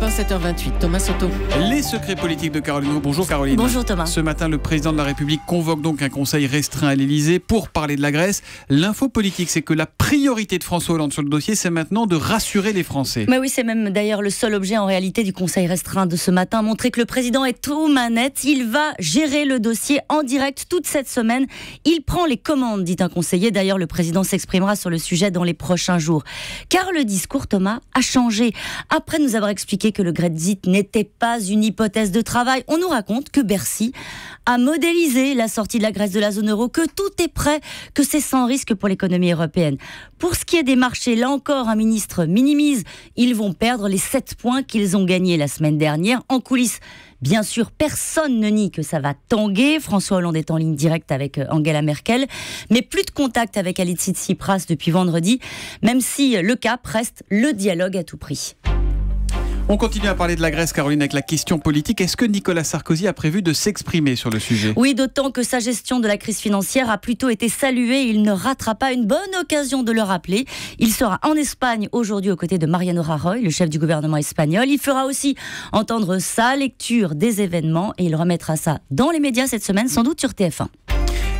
1, 7h28. Thomas Soto. Les secrets politiques de Caroline Roux. Bonjour Caroline. Bonjour Thomas. Ce matin, le président de la République convoque donc un conseil restreint à l'Elysée pour parler de la Grèce. L'info politique, c'est que la priorité de François Hollande sur le dossier, c'est maintenant de rassurer les Français. Mais oui, c'est même d'ailleurs le seul objet en réalité du conseil restreint de ce matin. Montrer que le président est aux manettes. Il va gérer le dossier en direct toute cette semaine. Il prend les commandes, dit un conseiller. D'ailleurs, le président s'exprimera sur le sujet dans les prochains jours. Car le discours, Thomas, a changé. Après nous avoir expliqué que le Grexit n'était pas une hypothèse de travail, on nous raconte que Bercy a modélisé la sortie de la Grèce de la zone euro, que tout est prêt, que c'est sans risque pour l'économie européenne. Pour ce qui est des marchés, là encore, un ministre minimise. Ils vont perdre les 7 points qu'ils ont gagnés la semaine dernière. En coulisses, bien sûr, personne ne nie que ça va tanguer. François Hollande est en ligne directe avec Angela Merkel. Mais plus de contact avec Alexis Tsipras depuis vendredi, même si le cap reste le dialogue à tout prix. On continue à parler de la Grèce, Caroline, avec la question politique. Est-ce que Nicolas Sarkozy a prévu de s'exprimer sur le sujet ? Oui, d'autant que sa gestion de la crise financière a plutôt été saluée. Il ne ratera pas une bonne occasion de le rappeler. Il sera en Espagne aujourd'hui aux côtés de Mariano Rajoy, le chef du gouvernement espagnol. Il fera aussi entendre sa lecture des événements et il remettra ça dans les médias cette semaine, sans doute sur TF1.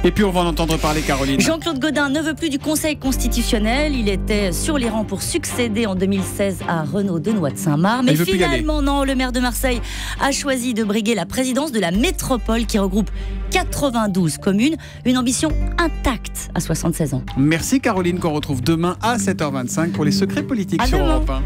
Et puis on va en entendre parler, Caroline. Jean-Claude Gaudin ne veut plus du Conseil constitutionnel. Il était sur les rangs pour succéder en 2016 à Renaud Denoy de Saint-Marc. Mais finalement, non, le maire de Marseille a choisi de briguer la présidence de la métropole qui regroupe 92 communes. Une ambition intacte à 76 ans. Merci Caroline, qu'on retrouve demain à 7h25 pour les secrets politiques sur Europe 1.